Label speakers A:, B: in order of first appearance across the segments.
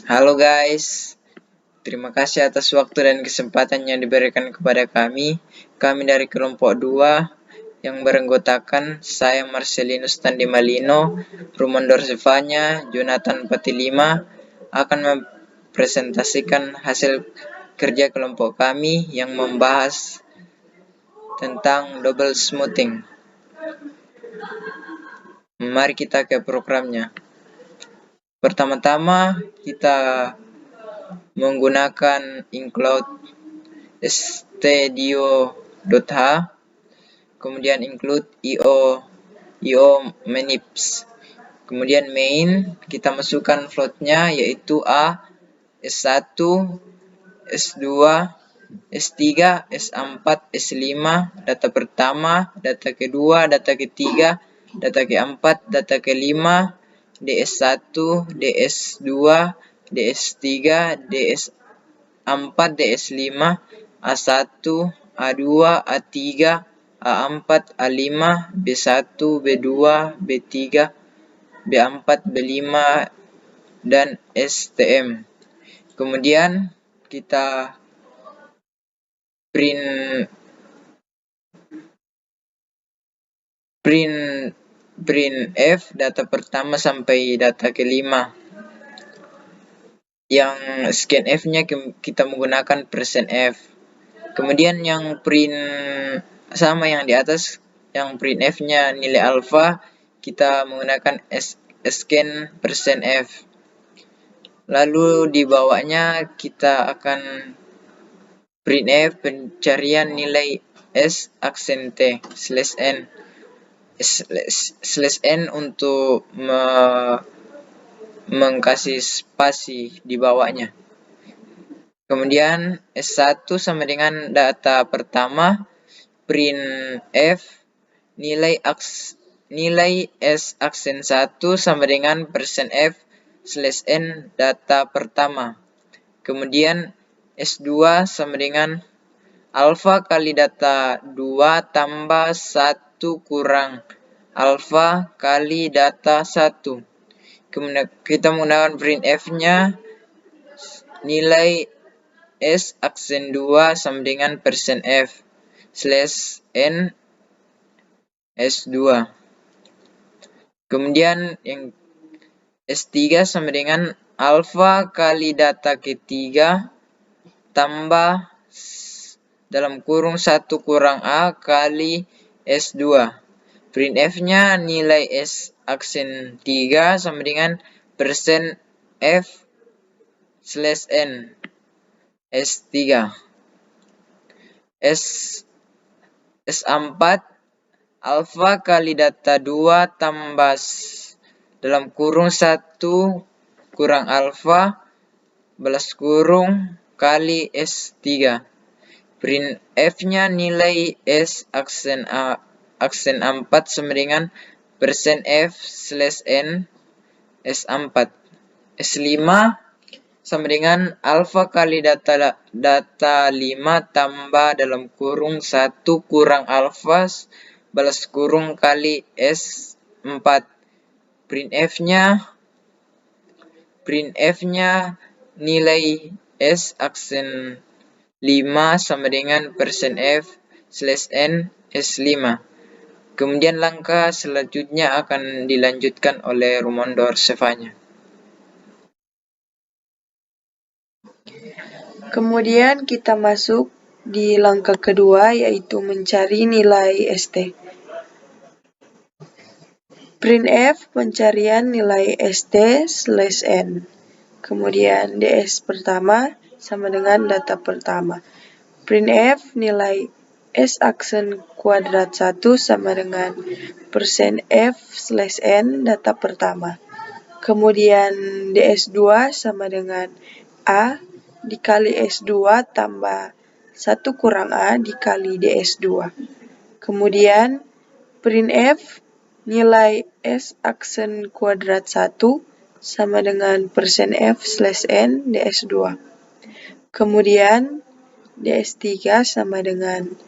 A: Halo guys, terima kasih atas waktu dan kesempatan yang diberikan kepada kami. Kami dari kelompok 2 yang beranggotakan saya Marcelinus Tandi Malino, Rumondor Zevanya, Jonathan Patilima akan mempresentasikan hasil kerja kelompok kami yang membahas tentang double smoothing. Mari kita ke programnya. Pertama-tama kita menggunakan include studio.h, kemudian include io manips, kemudian main kita masukkan floatnya yaitu A, S1, S2, S3, S4, S5, data pertama, data kedua, data ketiga, data keempat, data kelima, DS1, DS2, DS3, DS4, DS5, A1, A2, A3, A4, A5, B1, B2, B3, B4, B5, dan STM. Kemudian kita print F data pertama sampai data kelima. Yang scan F-nya kita menggunakan %F. Kemudian yang print sama yang di atas, yang print F-nya nilai alpha, kita menggunakan scan %F. Lalu di bawahnya kita akan print F pencarian nilai S aksen T /n. /n untuk mengkasih spasi di bawahnya. Kemudian S1 sama dengan data pertama, print F nilai S aksen 1 sama dengan %F /n data pertama. Kemudian S2 sama dengan alpha kali data 2 tambah 1 kurang alpha kali data 1. Kemudian kita menggunakan print F-nya nilai S aksen 2 sama dengan %F /n S2. Kemudian yang S3 sama dengan alpha kali data ketiga tambah dalam kurung 1 kurang A kali S2. Print F-nya nilai S aksen 3 sama dengan %F /n S3. S4 alpha kali data 2 tambah dalam kurung 1 kurang alpha balas kurung kali S3. Print F-nya nilai S aksen 4 sama dengan %F /n S4. S5 sama dengan alpha kali data 5 tambah dalam kurung 1 kurang alpha balas kurung kali S4. Print F-nya nilai S aksen 5 sama dengan %F /n S5. Kemudian langkah selanjutnya akan dilanjutkan oleh Rumondor Zevanya.
B: Kemudian kita masuk di langkah kedua, yaitu mencari nilai ST. Print F pencarian nilai ST /n. Kemudian DS pertama sama dengan data pertama. Print F nilai S aksen kuadrat 1 sama dengan %F /n data pertama. Kemudian DS2 sama dengan A dikali S2 tambah 1 kurang A dikali DS2. Kemudian print F nilai S aksen kuadrat 1 sama dengan %F /n DS2. Kemudian DS3 sama dengan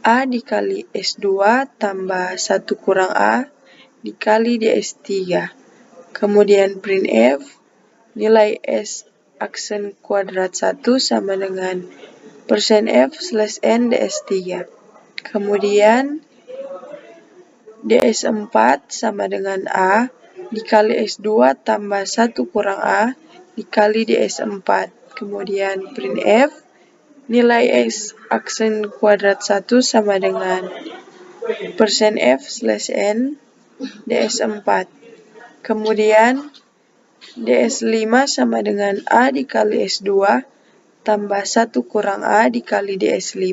B: A dikali S2 tambah 1 kurang A dikali DS3. Kemudian print F nilai S aksen kuadrat 1 sama dengan persen F slash N ds3. Kemudian ds4 sama dengan A dikali S2 tambah 1 kurang A dikali ds4. Kemudian printf nilai S aksen kuadrat 1 sama dengan persen F slash N ds4. Kemudian ds5 sama dengan A dikali S2 tambah 1 kurang A dikali ds5.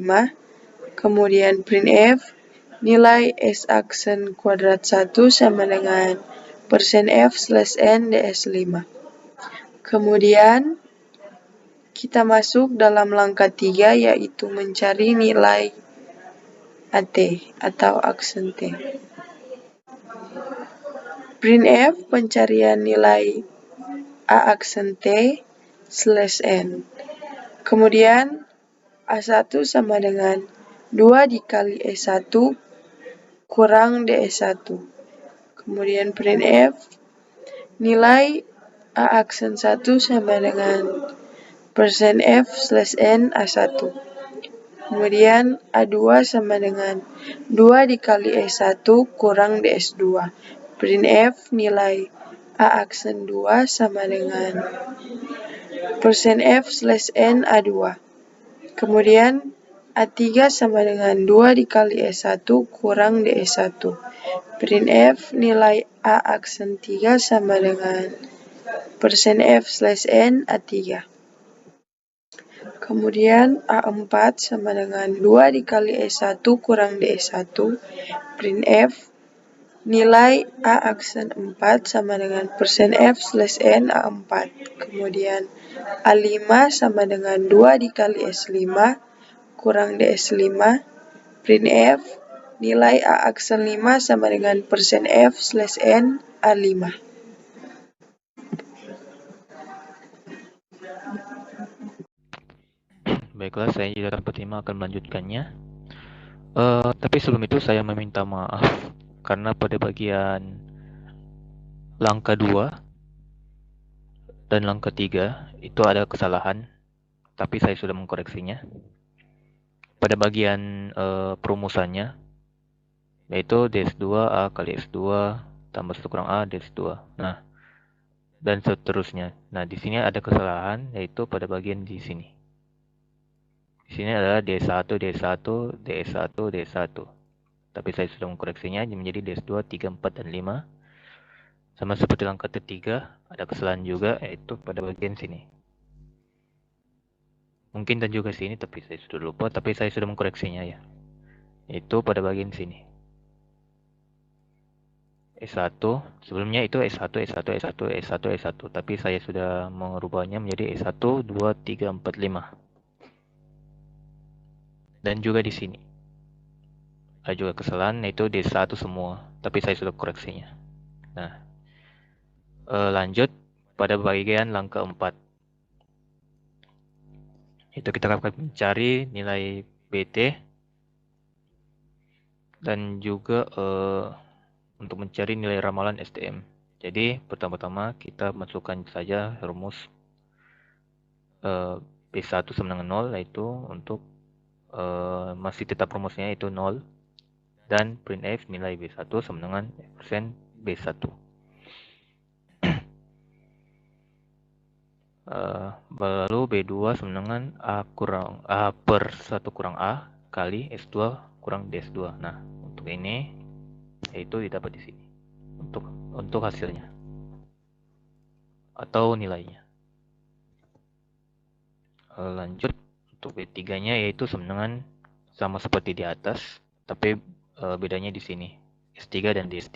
B: Kemudian printf nilai S aksen kuadrat 1 sama dengan persen F slash N ds5. Kemudian kita masuk dalam langkah 3 yaitu mencari nilai AT atau aksen T. Printf pencarian nilai A aksen T slash N. Kemudian A1 sama dengan 2 dikali E1 kurang DS1. Kemudian printf nilai A aksen 1 sama dengan persen F slash N A1. Kemudian A2 sama dengan 2 dikali E1 kurang DS2. Printf nilai A aksen 2 sama dengan persen F slash N A2. Kemudian A3 sama dengan 2 dikali E1 kurang DS1. Printf nilai A aksen 3 sama dengan persen F slash N A3. Kemudian A4 sama dengan 2 dikali E1 kurang DS1. Printf nilai A aksen 4 sama dengan persen F slash N A4. Kemudian A5 sama dengan 2 dikali S5 kurang DS5. Printf nilai A aksen 5 sama dengan persen F slash N A5.
C: Baiklah, saya juga dapat 5 akan melanjutkannya. Tapi sebelum itu saya meminta maaf karena pada bagian langkah 2 dan langkah 3 itu ada kesalahan, tapi saya sudah mengkoreksinya. Pada bagian perumusannya, yaitu DS2 A kali S2 tambah 1 kurang A DS2. Nah, dan seterusnya. Nah, di sini ada kesalahan, yaitu pada bagian di sini. Di sini adalah D1, D1, DS1, D1. Tapi saya sudah mengkoreksinya menjadi DS2, 3, 4, dan 5. Sama seperti langkah ketiga, ada kesalahan juga, yaitu pada bagian sini. Mungkin dan juga sini, tapi saya sudah lupa, tapi saya sudah mengkoreksinya ya. Yaitu pada bagian sini. S1, sebelumnya itu S1, S1, S1, S1, S1, tapi saya sudah merubahnya menjadi S1, 2, 3, 4, 5. Dan juga di sini. Ada juga kesalahan, yaitu D1 semua, tapi saya sudah koreksinya. Nah, lanjut pada bagian langkah 4. Itu kita akan mencari nilai BT dan juga untuk mencari nilai ramalan STM. Jadi pertama-tama kita masukkan saja rumus B1 sama dengan 0, yaitu untuk masih tetap rumusnya yaitu 0, dan printf nilai B1 sama dengan persen B1. Lalu B2 sama dengan A per 1 kurang A kali S2 kurang DS2. Nah, untuk ini yaitu didapat di sini untuk hasilnya atau nilainya. Lanjut untuk B3-nya yaitu sama dengan sama seperti di atas, tapi bedanya di sini. S3 dan DS3,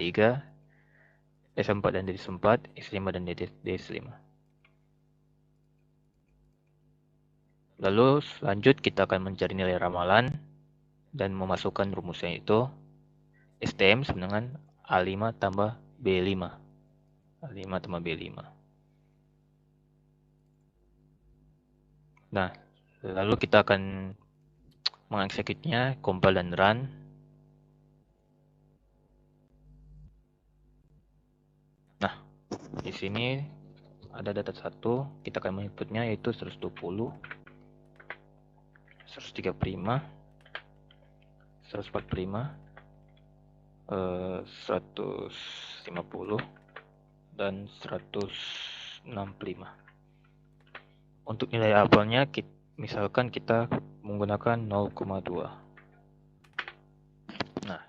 C: S4 dan DS4, S5 dan DS5. Lalu lanjut kita akan mencari nilai ramalan dan memasukkan rumusnya itu STM sama dengan A5 tambah B5. A5 tambah B5. Nah, lalu kita akan mengeksekutnya, compile dan run. Nah, di sini ada data 1, kita akan menginputnya yaitu 120, 135, 145, 150, dan 165. Untuk nilai apelnya, misalkan kita menggunakan 0,2. Nah,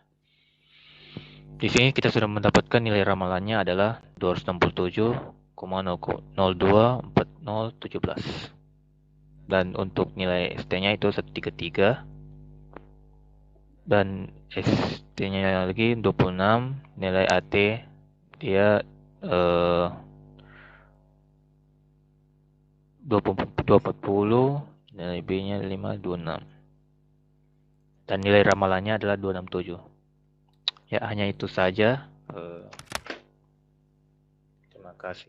C: di sini kita sudah mendapatkan nilai ramalannya adalah 267,024017. Dan untuk nilai ST-nya itu 133. Dan ST-nya lagi 26, nilai AT dia 240, nilai B-nya 526. Dan nilai ramalannya adalah 267. Ya, hanya itu saja. Terima kasih.